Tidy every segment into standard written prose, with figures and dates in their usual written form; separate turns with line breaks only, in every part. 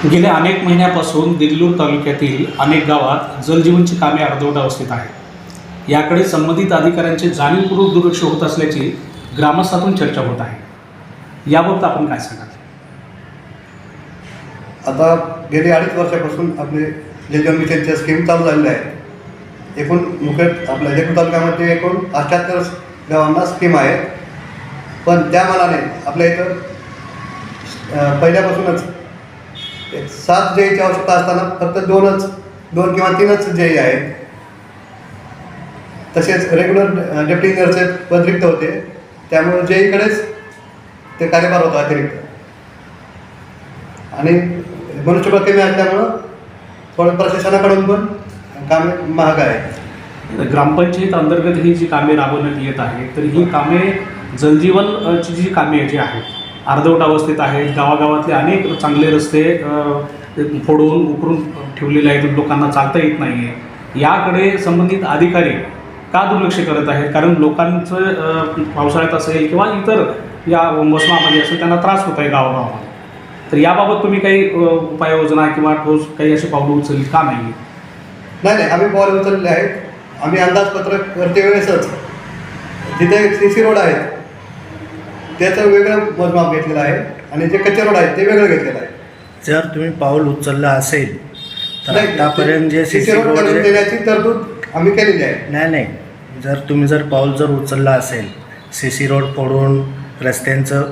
गेल्या अनेक महिन्यापासून देगलूर तालुक्यातील अनेक गावात जलजीवनची कामे अर्धवट अवस्थेत आहेत. याकडे संबंधित अधिकाऱ्यांचे जाणीवपूर्वक दुर्लक्ष होत असल्याची ग्रामस्थातून चर्चा होत आहे. याबाबत आपण काय सांगाल?
आता गेली 2.5 वर्षापासून आपले जलजीवन मिशनच्या स्कीम चालू झालेल्या आहेत. एकूण मुख्य आपल्या देगलूर तालुक्यामध्ये एकूण 78 गावांना स्कीम आहेत. पण त्या मानाने आपल्या इथं पहिल्यापासूनच 7 जेईची आवश्यकता असताना फक्त 2 किंवा 3च जेई आहेत. तसेच रेग्युलर डेप्टी इंजिनियरचे पद रिक्त होते, त्यामुळे जेईकडेच ते कार्यभार होता अतिरिक्त. आणि मनुष्यबळ कमी असल्यामुळं थोडं प्रशासनाकडून पण कामे महाग आहे.
ग्रामपंचायत अंतर्गत ही जी कामे राबवण्यात येत आहेत, तर ही कामे जलजीवनची जी कामे जी आहेत अर्धवट अवस्थेत आहेत. गावागावातले अनेक चांगले रस्ते फोडून उकरून ठेवलेले आहेत, लोकांना चालता येत नाही आहे. याकडे संबंधित अधिकारी का दुर्लक्ष करत आहेत? कारण लोकांचं पावसाळ्यात असेल किंवा इतर या मोसमामध्ये असेल त्यांना त्रास होत आहे गावागावामध्ये. तर याबाबत तुम्ही काही उपाययोजना किंवा ठोस काही अशी पावलं उचलली का नाही?
नाही, आम्ही पावले उचलले आहेत. आम्ही अंदाजपत्रक करते वेळेसच जिथे CC रोड आहेत त्याचं वेगळं मोजमाप घेतलेलं आहे आणि जे कच्चे रोड आहेत ते वेगळं घेतलेलं आहे.
जर तुम्ही पाऊल उचललं असेल तर
नाही,
आतापर्यंत जे
CC रोड करून देण्याची तरतूद आम्ही केलेली आहे.
नाही, जर पाऊल उचललं असेल, CC रोड फोडून रस्त्यांचं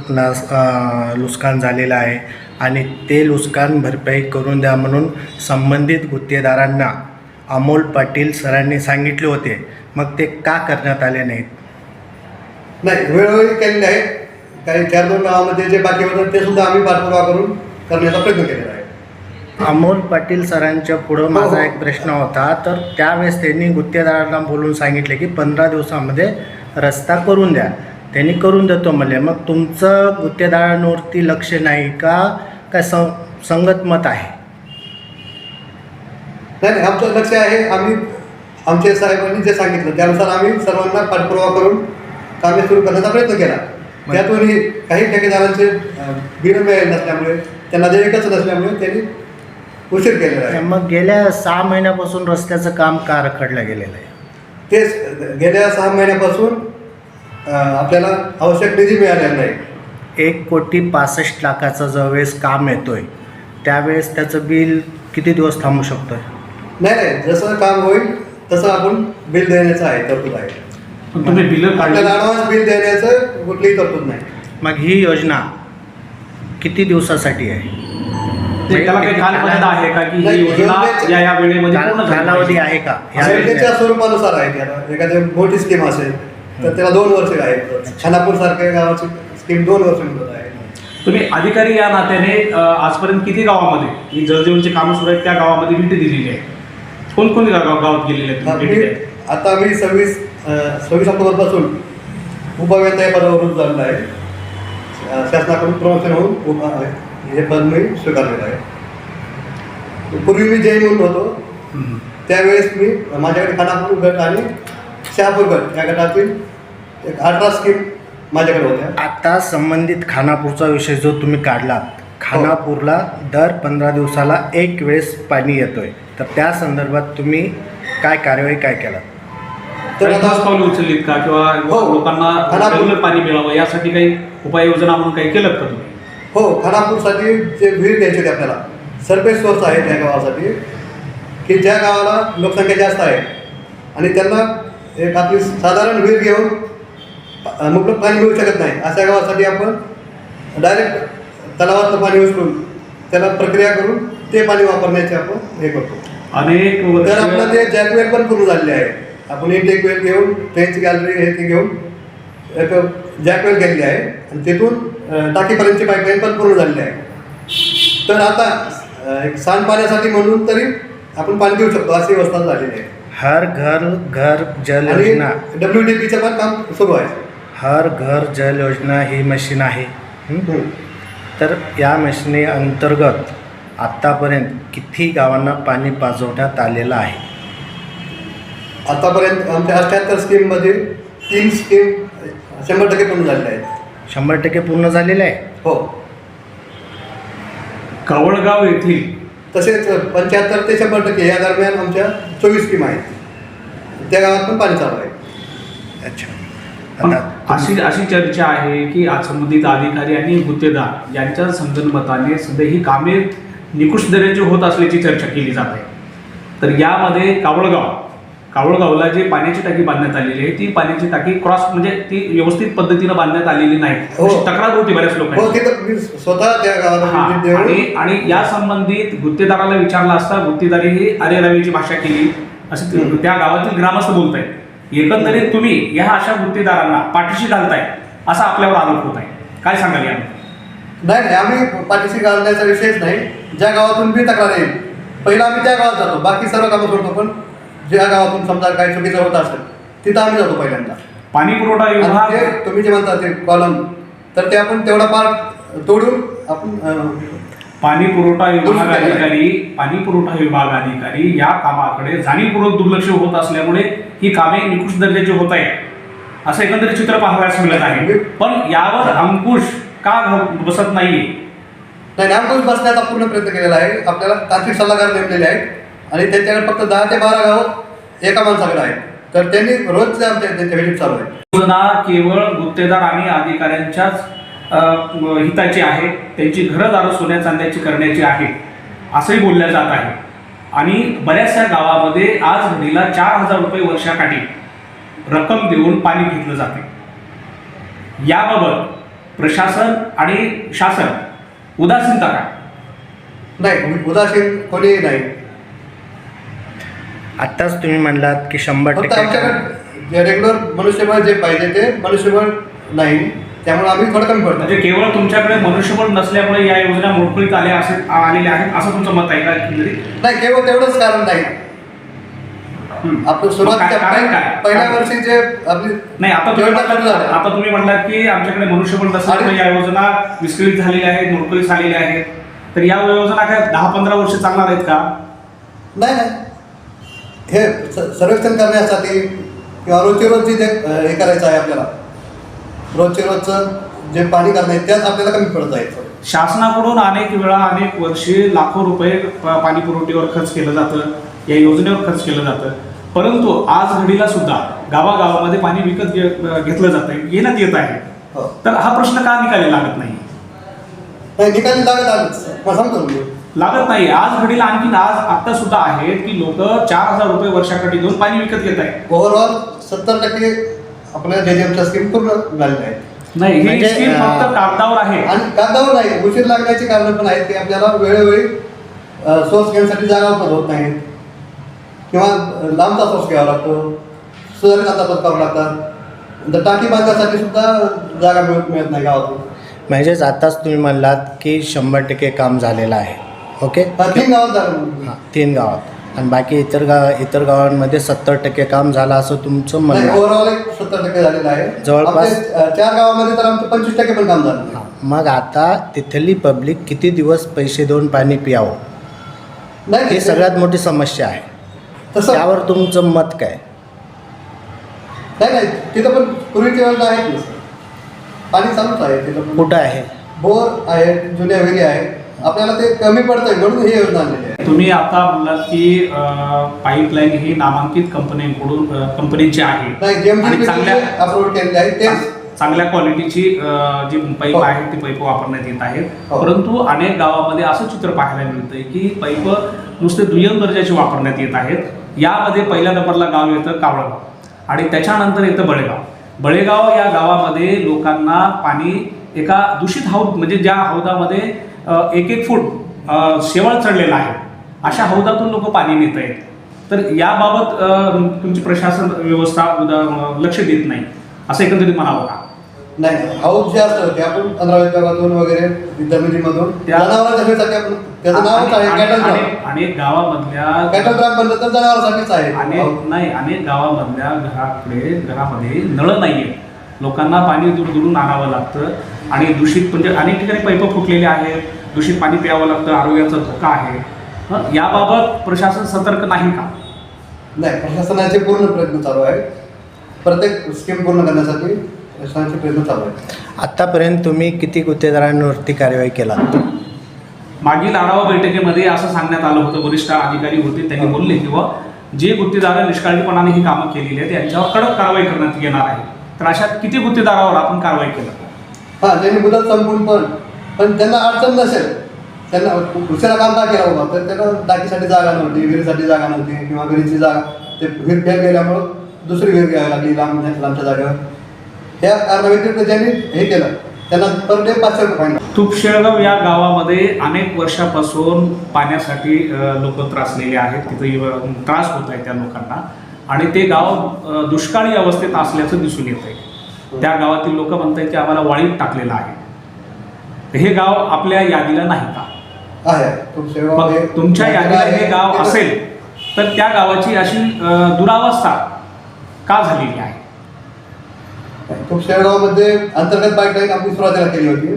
नुकसान झालेलं आहे आणि ते नुकसान भरपाई करून द्या म्हणून संबंधित गुत्तेदारांना अमोल पाटील सरांनी सांगितले होते, मग ते का करण्यात आले नाहीत?
नाही, वेळोवेळी केलेले आहेत. काही 4-2 गावामध्ये जे बाकी होतं ते सुद्धा आम्ही पाठपुरावा करून करण्याचा प्रयत्न केलेला आहे.
अमोल पाटील सरांच्या पुढं माझा एक प्रश्न होता, तर त्यावेळेस त्यांनी गुत्तेदारांना बोलून सांगितले की 15 दिवसामध्ये रस्ता करून द्या. त्यांनी करून देतो म्हणले. मग तुमचं गुत्तेदारांवरती लक्ष नाही का, काय संगत मत आहे?
नाही, आमचं लक्ष आहे. आम्ही आमच्या साहेबांनी जे सांगितलं त्यानुसार आम्ही सर्वांना पाठपुरावा करून कामे सुरू करण्याचा प्रयत्न केला. त्यातूनही काही ठेकेदारांचे बिलं मिळाले नसल्यामुळे, त्यांना देयकच नसल्यामुळे त्यांनी उशीर केलेला आहे.
मग गेल्या 6 महिन्यापासून रस्त्याचं काम का रखडलं गेलेलं आहे?
तेच गेल्या 6 महिन्यापासून आपल्याला आवश्यक निधी मिळालेला नाही.
1,65,00,000 ज्यावेळेस काम येतोय त्यावेळेस त्याचं बिल किती दिवस थांबू शकतोय?
नाही, जसं काम होईल तसं आपण बिल देण्याचं आहे, तरतूद आहे.
पण तुम्ही बिलं
आपल्याला ॲडव्हान्स बिल देण्याचं कुठलीही तरतूद नाही.
मग ही योजना किती दिवसासाठी आहे?
त्याला काही कालमर्यादा आहे का की ही योजना या वेळेमध्ये पूर्ण
कालावधी आहे का?
त्याच्या स्वरूपानुसार आहे. त्याला एखादी मोठी स्कीम असेल तर त्याला 2 वर्ष आहे. खानापूर सारख्या गावाची स्कीम 2 वर्ष मिळत आहे.
तुम्ही अधिकारी या नात्याने आजपर्यंत किती गावामध्ये ही जलजीवनची कामं सुरू आहेत त्या गावामध्ये भेटी दिलेली आहे? कोणकोणती गावात गेलेले आहेत?
आता मी 26 ऑक्टोबरपासून उपव्यवसाय पदावरून झालेला आहे. शासनाकडून प्रमोशन होऊन हे पद मी स्वीकारलेलं आहे. पूर्वी मी जैन म्हणून होतो, त्यावेळेस मी माझ्याकडे खानापूर गट आणि शहापूर गट या गटातील 18 स्कीम माझ्याकडे होत्या.
आता संबंधित खानापूरचा विषय जो तुम्ही काढला, खानापूरला दर 15 दिवसाला एक वेळेस पाणी येतोय, तर त्या संदर्भात तुम्ही काय कार्यवाही केला?
तर आता
पावलं उचललीत का किंवा लोकांना रेग्युलर पाणी मिळावं यासाठी काही उपाययोजना म्हणून काही केलं का तुम्ही?
हो, खानापूरसाठी जे विहीर द्यायचे होते आपल्याला, सरफेस सोर्स आहे त्या गावासाठी, की ज्या गावाला लोकसंख्या जास्त आहे आणि त्यांना एक आपली साधारण विहीर घेऊन मुबलक पाणी मिळू शकत नाही, अशा गावासाठी आपण डायरेक्ट तलावातलं पाणी उचलून त्याला प्रक्रिया करून ते पाणी वापरण्याचे आपण हे करतो. तर आपलं ते जॅकवेल पण पूर्ण झालेले आहे. आपण इंटेक वेल घेऊन ट्रेनची गॅलरी हे ते घेऊन एक जॅकवेल केलेली आहे आणि तिथून टाकीपर्यंतची पाईपलाईन पण पूर्ण झालेली आहे. तर आता एक सांडपाण्यासाठी म्हणून तरी आपण पाणी देऊ शकतो अशी व्यवस्था झालेली आहे.
हर घर जल
आणि
योजना,
WDPचं पण काम सुरू आहे.
हर घर जल योजना ही मशीन आहे. तर या मशिनी अंतर्गत आत्तापर्यंत किती गावांना पाणी पाजवण्यात आलेलं आहे?
आतापर्यंत आमच्या 78 स्कीममध्ये 3 स्कीम 100% पूर्ण झालेल्या आहेत.
100% पूर्ण झालेलं आहे.
हो.
कवळगाव येथील
तसेच 75 ते 100% या दरम्यान आमच्या 24 स्कीम आहेत, त्या गावात पण पाणी चालू आहे.
अच्छा.
पण
आता
अशी चर्चा आहे की आज संबंधित अधिकारी आणि गुत्तेदार यांच्या संगनमताने सध्या ही कामे निकृष्ट दर्जाची होत असल्याची चर्चा केली जात आहे. तर यामध्ये कावळगावला जे पाण्याची टाकी बांधण्यात आलेली आहे ती पाण्याची टाकी क्रॉस म्हणजे ती व्यवस्थित पद्धतीनं बांधण्यात आलेली नाही
हो.
अशी तक्रार होती बऱ्याच
हो,
लोकांची.
तिथं मी स्वतः त्या गावाला
हा,
भेट देऊन
आणि या संबंधित गुत्तेदाराला विचारलं असता गुत्तेदारी ही अरेरावीची भाषा केली असे त्या गावातील ग्रामस्थ बोलत आहेत. एकंदरीत तुम्ही या अशा गुत्तेदारांना पाठीशी घालताय असा आपल्यावर आरोप होत आहे. काय सांगाल या
नाही, आम्ही पाठीशी घालण्याचा विषयच नाही. ज्या गावातून बी तक्रार येईल पहिला आम्ही त्या गावात जातो, बाकी सर्व कामं सोडतो. पण ज्या गावातून समजा काही चुकीचं होत असेल तिथं आम्ही जातो पहिल्यांदा.
पाणी पुरवठा
आणि
विभाग
ते तुम्ही जे म्हणता ते कॉलम, तर ते आपण तेवढा पार्ट तोडून आपण
पाणी पुरवठा विभाग अधिकारी या कामाकडे जाणीवपूर्वक दुर्लक्ष होत असल्यामुळे ही कामे निकृष्ट दर्जाची होत आहे असं एकंदरीत चित्र पाहावयास मिळत आहे. पण यावर अंकुश का बसत नाहीये?
नाही, अंकुश बसण्याचा पूर्ण प्रयत्न केलेला आहे. आपल्याला तांत्रिक सल्लागार नेमलेले आहेत आणि त्यांच्याकडे फक्त 10 ते 12 गावं एका माणसाकडे आहेत. तर त्यांनी रोजचे आमच्या त्यांच्या व्हिजिट चालू आहे.
योजना केवळ गुत्तेदार आणि अधिकाऱ्यांच्याच हिताची आहे, त्यांची घरदारं सोन्या चांद्याची करण्याची आहे असंही बोलल्या जात आहे. आणि बऱ्याचशा गावामध्ये आज घडीला 4,000 रुपये वर्षाकाठी रक्कम देऊन पाणी घेतलं जाते. याबाबत प्रशासन आणि शासन उदासीनता काय?
नाही, उदासीन कोणीही नाही.
आत्ताच तुम्ही म्हणलात की 100%
फक्त आमच्याकडे जे रेग्युलर मनुष्यबळ जे पाहिजे ते मनुष्यबळ नाही, त्यामुळे आम्ही थोडं कमी पडतो.
म्हणजे केवळ तुमच्याकडे मनुष्यबळ नसल्यामुळे या योजना मोडकळीत आलेल्या आहेत असं तुमचं मत आहे का? एकंदरीत
नाही, केवळ तेवढंच कारण नाही. आपलं सुरुवातीच्या
कारण काय?
पहिल्या वर्षी जे आपली
नाही, आता तुम्ही म्हणलात की आमच्याकडे मनुष्यबळ नसल्यामुळे या योजना विस्कळीत झालेल्या आहेत, मोडकळीत झालेल्या आहेत. तर या योजना काय 10-15 वर्ष चालणार आहेत का?
नाही, हे सर्वेक्षण करण्यासाठी किंवा रोजचे रोज जे हे करायचं आहे आपल्याला, रोजचे रोजचं जे पाणी करणं आहे त्यात आपल्याला कमी पडत आहे.
शासनाकडून अनेक वेळा अनेक वर्षे लाखो रुपये पाणी पुरवठ्यावर खर्च केलं जातं, या योजनेवर खर्च केलं जातं. परंतु आज घडीला सुद्धा गावागावामध्ये पाणी विकत घेतलं जात आहे, घेण्यात येत आहे.
हो.
तर हा प्रश्न का निकाली लागत नाही?
नाही, निकाली लागत आलं सांगतो मी.
लागत नाही. आज घडीला आणखीन आता सुद्धा आहेत की लोक 4,000 रुपये वर्षाकाठी देऊन पाणी विकत घेत आहेत.
ओव्हरऑल 70% आपल्या JJMच्या स्कीम पूर्ण झालेल्या आहेत.
नाही, ही
म्हणजे,
स्कीम फक्त कागदावर आहे.
आणि कागदावर नाही, उशीर लागण्याची कारणं पण आहेत की आपल्याला वेळोवेळी सोर्स घेण्यासाठी जागा उपलब्ध होत नाहीत किंवा लांबचा सोर्स घ्यावा लागतो, सुधारित अंदाज करावं लागतात. तर टाकी बांधण्यासाठी सुद्धा जागा मिळत नाही गावातून.
म्हणजेच आताच तुम्ही म्हणलात की 100% काम झालेलं आहे. ओके,
3 गावात झालं.
हां, 3 गावात आणि बाकी इतर गावांमध्ये 70% काम झालं असं तुमचं म्हणणं
नाही,
आहे.
ओव्हरऑल 70% झालेलं आहे.
जवळपास-
आमचे 4 गावामध्ये तर आमचं 25% पण काम झालं.
हां, मग आता तिथली पब्लिक किती दिवस पैसे देऊन पाणी पियावं
नाही,
ही सगळ्यात मोठी समस्या आहे.
तसं
त्यावर तुमचं मत काय?
नाही, तिथं पण पूर्वीची योजना आहेत ना, पाणी चालूच आहे तिथं पण.
कुठं आहे?
बोर आहे, जुन्या विहिरी आहे. आपल्याला ते कमी पडतंय म्हणून ही योजना आणलेली आहे.
तुम्ही आता म्हणलात की पाईपलाईन ही नामांकित कंपनीची आहे
नाही,
आणि
JMG
चांगल्या
अप्रूव्ह केलेली आहे. ते
चांगल्या क्वालिटीची जी पाईप
हो.
आहेत ती पाईप वापरण्यात येत आहेत.
हो.
परंतु अनेक गावामध्ये असं चित्र पाहायला मिळतंय की पाईप नुसते दुय्यम दर्जाचे वापरण्यात येत आहेत. यामध्ये पहिल्या नंबरला गाव येतं कावळगाव आणि त्याच्यानंतर येतं बळेगाव या गावामध्ये लोकांना पाणी एका दूषित हौद म्हणजे ज्या हौदामध्ये 1-1 फूट शेवाळ चढलेला आहे अशा हौदातून लोक पाणी नेत आहेत. तर याबाबत तुमची प्रशासन व्यवस्था लक्ष देत नाही असं एकंदरीत म्हणावं का?
नाही, हाऊस जे असतं ते आपण 15 विभागातून वगैरे जमिनीमधून जनावरांच्या सोयीसाठी आपण त्याचं नावच आहे कॅटल ड्रम.
अनेक गावामधल्या
कॅटल ड्रम बनलं तर जनावरांसाठीच आहे.
अनेक गावामधल्या घरामध्ये नळ नाहीये. लोकांना पाणी दूरून आणावं लागतं आणि दूषित म्हणजे अनेक ठिकाणी पाईप फुटलेले आहेत, दूषित पाणी प्यावं लागतं, आरोग्याचा धोका आहे. याबाबत प्रशासन सतर्क नाही का?
नाही, प्रशासनाचे पूर्ण प्रयत्न चालू आहे. प्रत्येक स्कीम पूर्ण करण्यासाठी प्रशासनाचे प्रयत्न चालू आहेत.
आत्तापर्यंत तुम्ही किती गुत्तेदारांवरती कारवाई केला?
मागील आढावा बैठकीमध्ये असं सांगण्यात आलं होतं, वरिष्ठ अधिकारी होते, त्यांनी बोलले की जे गुत्तेदार निष्काळजीपणाने ही कामं केलेली आहेत यांच्यावर कडक कारवाई करण्यात येणार आहे. तर अशा किती गुत्तेदारावर आपण कारवाई केलं?
त्यांनी मुदत संपून पण त्यांना अडचण नसेल, त्यांना दुसऱ्या काम का केला होता, तर त्यांना टाकीसाठी जागा नव्हती, विहिरीसाठी जागा नव्हती, किंवा विहिरीची जागा ते विहीर फेल गेल्यामुळं दुसरी विहीर घ्यावी लागली लांबच्या जागेवर. त्या कारणाव्यतिरिक्त ज्यांनी हे केलं त्यांना पर डे 500 रुपये फाईन.
तुपशेळगाव या गावामध्ये अनेक वर्षापासून पाण्यासाठी लोक त्रासलेले आहेत. तिथं त्रास होत आहे त्या लोकांना, आणि ते गाव दुष्काळी अवस्थेत असल्याचं दिसून येत आहे. त्या गावातील लोक म्हणतात की आम्हाला वाळीत टाकलेलं आहे. हे गाव आपल्या यादीला नाही का?
आहे
तुमच्या यादीला हे गाव असेल तर त्या गावाची अशी दुरावस्था का झालेली आहे?
तुपशेळगावमध्ये अंतर्गत पाईपलाईन आपली सुरुवातीला केली होती,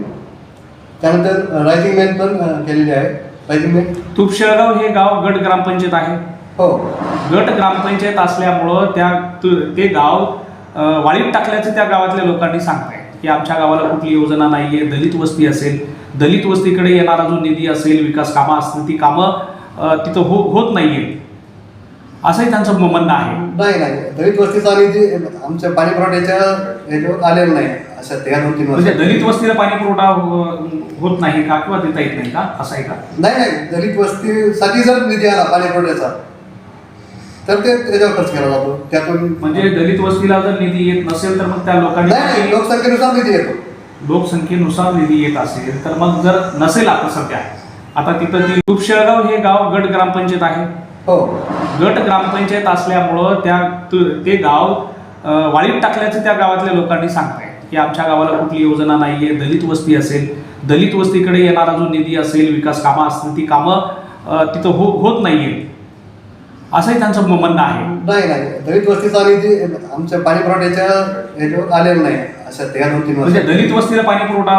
त्यानंतर रायझिंग मॅन पण केलेली आहे. रायझिंग मॅन
तुपशेळगाव हे गाव गट ग्रामपंचायत आहे.
हो,
गट ग्रामपंचायत असल्यामुळं ते गाव वाळीत टाकल्याचं त्या गावातल्या लोकांनी सांगताय की आमच्या गावाला कुठली योजना नाही आहे. दलित वस्ती असेल, दलित वस्तीकडे येणारा जो निधी असेल, विकास कामं असतील, ती कामं तिथं होत नाही आहेत असंही त्यांचं म्हणणं आहे.
नाही, दलित वस्तीचा निधी आमच्या पाणी पुरवठ्याच्या याच्यावर आलेला नाही. असं त्या 2-3 वर्ष
म्हणजे दलित वस्तीला पाणी पुरवठा होत नाही का, किंवा देता येत नाही का, असं आहे का?
नाही, दलित वस्तीसाठी जर निधी आला पाणी पुरवठ्याचा तर ते त्याच्यावर खर्च केला जातो. त्यातून
म्हणजे दलित वस्तीला जर निधी येत नसेल तर मग त्या लोकांनी
लोकसंख्येनुसार निधी येतो.
लोकसंख्येनुसार निधी येत असेल तर मग जर नसेल आता सध्या, आता तिथं ती तुपशेळगाव हे गाव गट ग्रामपंचायत आहे.
हो,
गट ग्रामपंचायत असल्यामुळं ते गाव वाळीत टाकल्याचं त्या गावातल्या लोकांनी सांगताय की आमच्या गावाला कुठली योजना नाही आहे. दलित वस्ती असेल, दलित वस्तीकडे येणारा जो निधी असेल, विकास कामं असतील, ती कामं तिथं होत नाही आहेत असंही त्यांचं म्हणणं आहे.
नाही, दलित वस्तीचा निधी आमच्या पाणी पुरवठ्याच्या याच्यावर आलेला नाही. असं त्या 2-3 वर्ष
म्हणजे दलित वस्तीला पाणी पुरवठा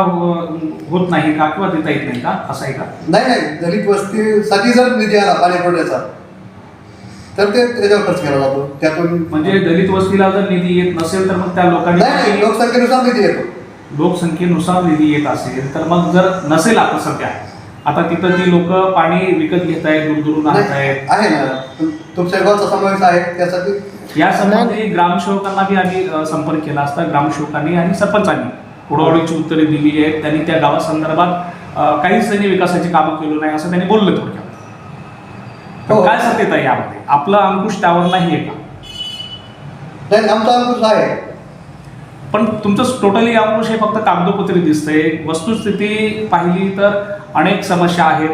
होत नाही का, किंवा देता येत नाही का, असं आहे का?
नाही, दलित वस्तीसाठी जर निधी आला पाणी पुरवठ्याचा तर ते त्याच्यावर खर्च केला जातो. त्यातून
म्हणजे दलित वस्तीला जर निधी येत नसेल तर मग त्या लोकांनी
लोकसंख्येनुसार निधी येतो.
लोकसंख्येनुसार निधी येत असेल तर मग जर नसेल आता सध्या, आता तिथं ती लोक पाणी विकत घेत आहेत, दूरदूरून आणत आहेत.
आहे ना, तुपशेळगावचा समावेश आहे. त्यासाठी
या संबंधी ग्रामसेवकांना बी आम्ही संपर्क केला असता. ग्रामसेवकांनी आणि सरपंचांनी उडवाउडीची उत्तरे दिली आहेत. त्यांनी त्या गावासंदर्भात काहीच त्यांनी विकासाची कामं केली नाही असं त्यांनी बोललं थोडक्यात. काय सत्यता आहे यामध्ये? आपला अंकुश त्यावर नाही आहे का?
नाही, आमचा अंकुश आहे,
पण तुमचं टोटली अंकुश हे फक्त कागदोपत्री दिसतंय. वस्तुस्थिती पाहिली तर अनेक समस्या आहेत.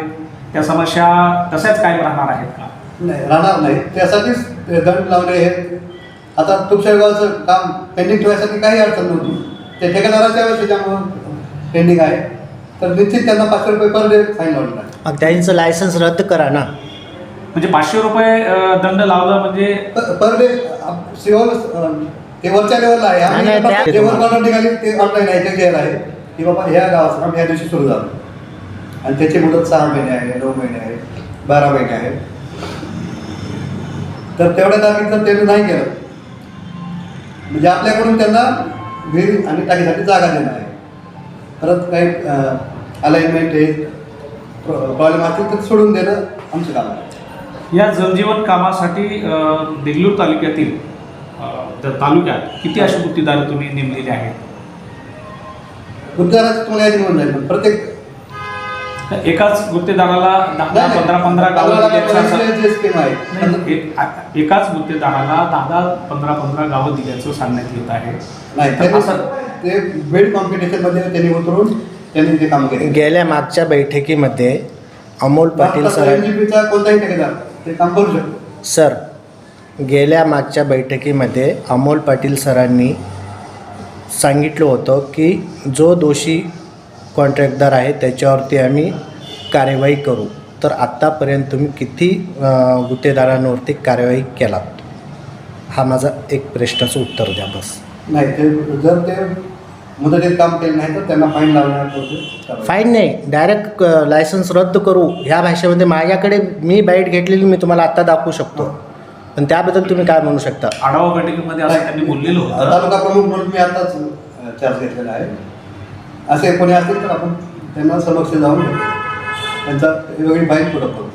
त्या समस्या तशाच कायम राहणार आहेत का?
नाही, राहणार नाही. त्यासाठीच दंड लावले आहेत. आता तुपशेळगावचं काम पेंडिंग ठेवायसाठी काही अडचण नव्हती. ते ठेकेदाराच्या वेळेस त्याच्यामुळं पेंडिंग आहे, तर निश्चित त्यांना 500 रुपये पर डे फाईन लावलेला आहे.
मग त्यांचं लायसन्स रद्द करा ना.
म्हणजे 500 रुपये दंड लावला म्हणजे
पर डे सिव्हल ते वरच्या लेवलला आहे.
नाही,
लेवल कॉर्नर निघाली ते ऑनलाईन आहे, ते क्लिअर आहे की बाबा ह्या गावाचं काम ह्या दिवशी सुरू झालं, आणि त्याची मुदत 6 महिने आहे, 9 महिने आहे, 12 महिने आहे. तर तेवढ्यात आम्ही जर त्यांनी नाही केलं म्हणजे आपल्याकडून त्यांना विहीर आणि टाकीसाठी जागा देणं आहे. परत काही अलाइनमेंट हे प्रॉब्लेम असतील तर सोडून देणं आमचं काम आहे.
या जलजीवन कामासाठी देगलूर तालुक्यातील तालुक्यात किती अशी गुत्तेदार तुम्ही नेमलेले आहेत?
गुत्तेदाराची तुम्हाला यादी मिळून जाईल. प्रत्येक
एकाच गुत्तेदाराला 10-15 गावं दिल्याचं
स्कीम आहे.
एकाच गुत्तेदाराला 10-15 गावं दिल्याचं सांगण्यात येत आहे.
नाही, ते बेड कॉम्पिटिशनमध्ये त्यांनी उतरून त्यांनी ते काम केले.
गेल्या मागच्या बैठकीमध्ये अमोल पाटील
NGP कोणताही ठेकेदार ते काम करू शकतो.
सर, गेल्या मागच्या बैठकीमध्ये अमोल पाटील सरांनी सांगितलं होतं की जो दोषी कॉन्ट्रॅक्टदार आहे त्याच्यावरती आम्ही कार्यवाही करू. तर आत्तापर्यंत तुम्ही किती गुत्तेदारांवरती कार्यवाही केलात? हा माझा एक प्रश्नाचं उत्तर द्या बस.
नाही, ते जर ते मुदतीत काम केलं नाही तर त्यांना फाईन लावण्यात.
फाईन नाही, डायरेक्ट लायसन्स रद्द करू ह्या भाषेमध्ये माझ्याकडे मी बाईट घेतलेली मी तुम्हाला आत्ता दाखवू शकतो. पण त्याबद्दल तुम्ही काय म्हणू शकता?
आढावा बैठकीमध्ये असं त्यांनी बोललेलं होतं.
तालुका प्रमुख म्हणून मी आताच चार्ज घेतलेला आहे. असे कोणी असतील तर आपण त्यांना समक्ष जाऊन त्यांचा वेगळी फाईल पुढं करू.